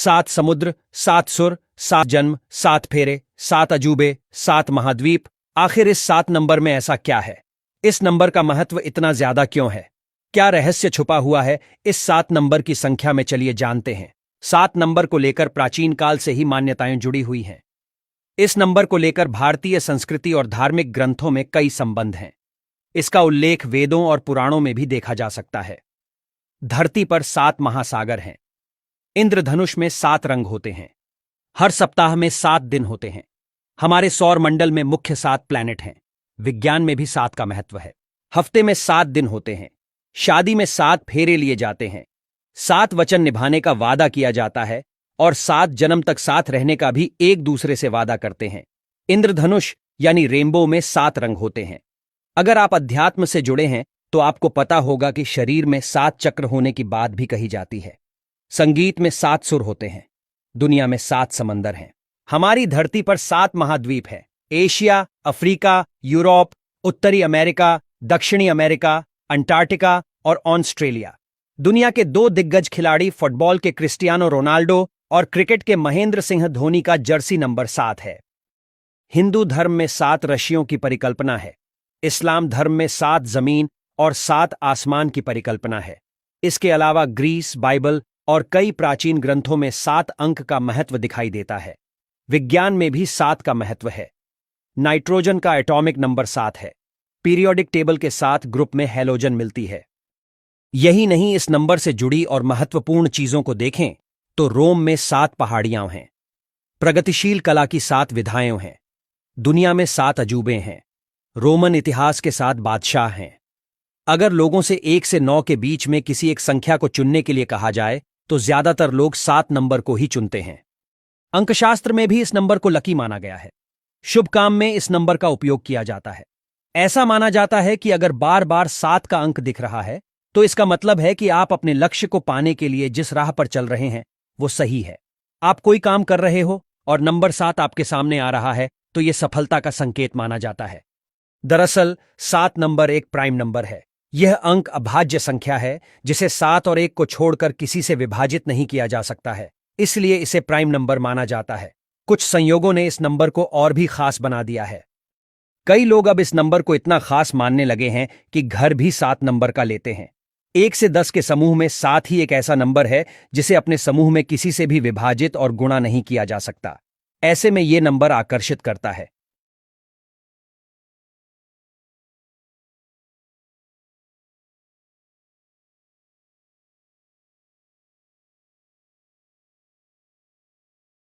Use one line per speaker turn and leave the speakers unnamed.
7 समुद्र, 7 सुर, 7 जन्म, 7 फेरे, 7 अजूबे, 7 महाद्वीप। आखिर इस 7 नंबर में ऐसा क्या है? इस नंबर का महत्व इतना ज्यादा क्यों है? क्या रहस्य छुपा हुआ है इस 7 नंबर की संख्या में? चलिए जानते हैं। 7 नंबर को लेकर प्राचीन काल से ही मान्यताएं जुड़ी हुई हैं। इस नंबर को लेकर भारतीय संस्कृति और धार्मिक ग्रंथों में कई संबंध हैं। इसका उल्लेख वेदों और पुराणों में भी देखा जा सकता है। धरती पर 7 महासागर हैं। इंद्रधनुष में 7 रंग होते हैं। हर सप्ताह में 7 दिन होते हैं। हमारे सौर मंडल में मुख्य 7 प्लैनेट हैं। विज्ञान में भी 7 का महत्व है। हफ्ते में 7 दिन होते हैं। शादी में 7 फेरे लिए जाते हैं। 7 वचन निभाने का वादा किया जाता है और 7 जन्म तक साथ रहने का भी एक दूसरे से वादा करते हैं। इंद्रधनुष यानी रेनबो में 7 रंग होते हैं। अगर आप अध्यात्म से जुड़े हैं तो आपको पता होगा कि शरीर में 7 चक्र होने की बात भी कही जाती है। संगीत में 7 सुर होते हैं। दुनिया में 7 समंदर हैं। हमारी धरती पर 7 महाद्वीप हैं। एशिया, अफ्रीका, यूरोप, उत्तरी अमेरिका, दक्षिणी अमेरिका, अंटार्कटिका और ऑस्ट्रेलिया। दुनिया के 2 दिग्गज खिलाड़ी फुटबॉल के क्रिस्टियानो रोनाल्डो और क्रिकेट के महेंद्र सिंह धोनी का जर्सी नंबर 7 है। हिंदू धर्म में 7 ऋषियों की परिकल्पना है। इस्लाम धर्म में 7 जमीन और 7 आसमान की परिकल्पना है। इसके अलावा ग्रीस, बाइबल और कई प्राचीन ग्रंथों में 7 अंक का महत्व दिखाई देता है। विज्ञान में भी 7 का महत्व है। नाइट्रोजन का एटॉमिक नंबर 7 है। पीरियोडिक टेबल के 7 ग्रुप में हैलोजन मिलती है। यही नहीं, इस नंबर से जुड़ी और महत्वपूर्ण चीजों को देखें तो रोम में 7 पहाड़ियां हैं। प्रगतिशील कला की 7 विधाएं हैं। दुनिया में 7 अजूबे हैं। रोमन इतिहास के 7 बादशाह हैं। अगर लोगों से 1 से 9 के बीच में किसी एक संख्या को चुनने के लिए कहा जाए तो ज्यादातर लोग 7 नंबर को ही चुनते हैं। अंकशास्त्र में भी इस नंबर को लकी माना गया है। शुभ काम में इस नंबर का उपयोग किया जाता है। ऐसा माना जाता है कि अगर बार बार 7 का अंक दिख रहा है तो इसका मतलब है कि आप अपने लक्ष्य को पाने के लिए जिस राह पर चल रहे हैं वो सही है। आप कोई काम कर रहे हो और नंबर 7 आपके सामने आ रहा है तो यह सफलता का संकेत माना जाता है। दरअसल 7 नंबर एक प्राइम नंबर है। यह अंक अभाज्य संख्या है जिसे 7 और 1 को छोड़कर किसी से विभाजित नहीं किया जा सकता है, इसलिए इसे प्राइम नंबर माना जाता है। कुछ संयोगों ने इस नंबर को और भी खास बना दिया है। कई लोग अब इस नंबर को इतना खास मानने लगे हैं कि घर भी 7 नंबर का लेते हैं। 1 से 10 के समूह में 7 ही एक ऐसा नंबर है जिसे अपने समूह में किसी से भी विभाजित और गुणा नहीं किया जा सकता। ऐसे में यह नंबर आकर्षित करता है।